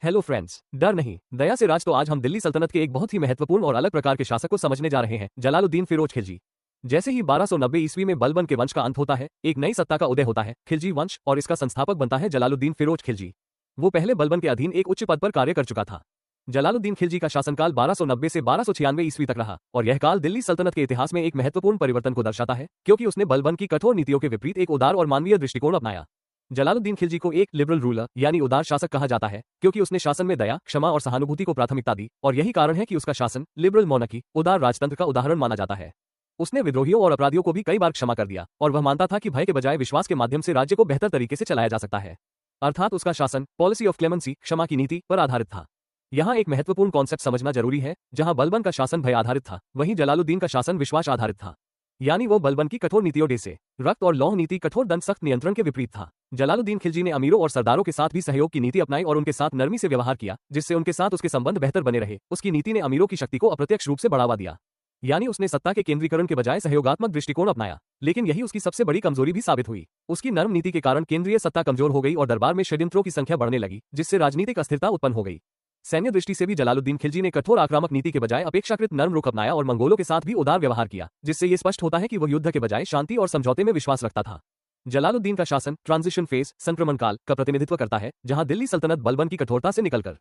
Hello friends, डर नहीं दया से राज। तो आज हम दिल्ली सल्तनत के एक बहुत ही महत्वपूर्ण और अलग प्रकार के शासक को समझने जा रहे हैं, जलालुद्दीन फिरोज खिलजी। जैसे ही 1290 ईस्वी में बलबन के वंश का अंत होता है, एक नई सत्ता का उदय होता है, खिलजी वंश, और इसका संस्थापक बनता है जलालुद्दीन फिरोज खिलजी। वो पहले बलबन के अधीन एक उच्च पद पर कार्य कर चुका था। जलालुद्दीन खिलजी का शासनकाल 1290 से 1296 ईस्वी तक रहा, और यह काल दिल्ली सल्तनत के इतिहास में एक महत्वपूर्ण परिवर्तन को दर्शाता है, क्योंकि उसने बलबन की कठोर नीतियों के विपरीत एक उदार और मानवीय दृष्टिकोण अपनाया। जलालुद्दीन खिलजी को एक लिबरल रूलर यानी उदार शासक कहा जाता है, क्योंकि उसने शासन में दया, क्षमा और सहानुभूति को प्राथमिकता दी, और यही कारण है कि उसका शासन लिबरल मोनार्की, उदार राजतंत्र का उदाहरण माना जाता है। उसने विद्रोहियों और अपराधियों को भी कई बार क्षमा कर दिया, और वह मानता था कि भय के बजाय विश्वास के माध्यम से राज्य को बेहतर तरीके से चलाया जा सकता है। अर्थात उसका शासन पॉलिसी ऑफ क्लेमेंसी, क्षमा की नीति, पर आधारित था। यहाँ एक महत्वपूर्ण कॉन्सेप्ट समझना जरूरी है। जहां बलबन का शासन भय आधारित था, वहीं जलालुद्दीन का शासन विश्वास आधारित था। यानी वो बलबन की कठोर नीतियों से रक्त और लौह नीति, कठोर दंड, सख्त नियंत्रण के विपरीत था। जलालुद्दीन खिलजी ने अमीरों और सरदारों के साथ भी सहयोग की नीति अपनाई और उनके साथ नरमी से व्यवहार किया, जिससे उनके साथ उसके संबंध बेहतर बने रहे। उसकी नीति ने अमीरों की शक्ति को अप्रत्यक्ष रूप से बढ़ावा दिया, यानी उसने सत्ता के केंद्रीकरण के बजाय सहयोगात्मक दृष्टिकोण अपनाया। लेकिन यही उसकी सबसे बड़ी कमजोरी भी साबित हुई। उसकी नरम नीति के कारण केंद्रीय सत्ता कमजोर हो गई और दरबार में षड्यंत्रों की संख्या बढ़ने लगी, जिससे राजनीतिक अस्थिरता उत्पन्न हो गई। सैन्य दृष्टि से भी जलालुद्दीन खिलजी ने कठोर आक्रामक नीति के बजाय अपेक्षाकृत नर्म रुख अपनाया और मंगोलों के साथ भी उदार व्यवहार किया, जिससे ये स्पष्ट होता है कि वह युद्ध के बजाय शांति और समझौते में विश्वास रखता था। जलालुद्दीन का शासन ट्रांजिशन फेज, संक्रमण काल, का प्रतिनिधित्व करता है, जहां दिल्ली सल्तनत बलबन की कठोरता से निकलकर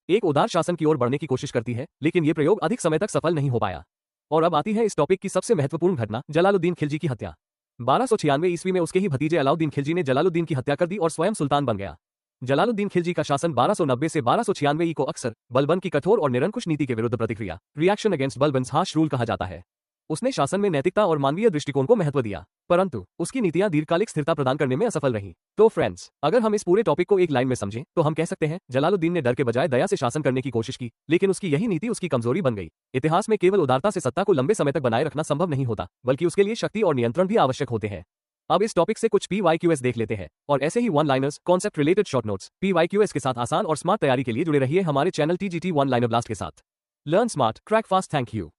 एक उदार शासन की ओर बढ़ने की कोशिश करती है, लेकिन ये प्रयोग अधिक समय तक सफल नहीं हो पाया। और अब आती है इस टॉपिक की सबसे महत्वपूर्ण घटना, जलालुद्दीन खिलजी की हत्या। 1296 ईस्वी में उसके ही भतीजे अलाउद्दीन खिलजी ने जलालुद्दीन की हत्या कर दी और स्वयं सुल्तान बन गया। जलालुद्दीन खिलजी का शासन 1290 से 1296 को अक्सर बलबन की कठोर और निरंकुश नीति के विरुद्ध प्रतिक्रिया, रिएक्शन अगेंस्ट बलबन्स हार्श रूल कहा जाता है। उसने शासन में नैतिकता और मानवीय दृष्टिकोण को महत्व दिया, परंतु उसकी नीतियां दीर्घकालिक स्थिरता प्रदान करने में असफल रहीं। तो फ्रेंड्स, अगर हम इस पूरे टॉपिक को एक लाइन में समझें तो हम कह सकते हैं, जलालुद्दीन ने डर के बजाय दया से शासन करने की कोशिश की, लेकिन उसकी यही नीति उसकी कमजोरी बन गई। इतिहास में केवल उदारता से सत्ता को लंबे समय तक बनाए रखना संभव नहीं होता, बल्कि उसके लिए शक्ति और नियंत्रण भी आवश्यक होते हैं। अब इस टॉपिक से कुछ PYQs देख लेते हैं, और ऐसे ही one liners, concept related short notes, PYQs के साथ आसान और स्मार्ट तैयारी के लिए जुड़े रहिए हमारे channel TGT one liner blast के साथ। Learn smart, crack fast. Thank you.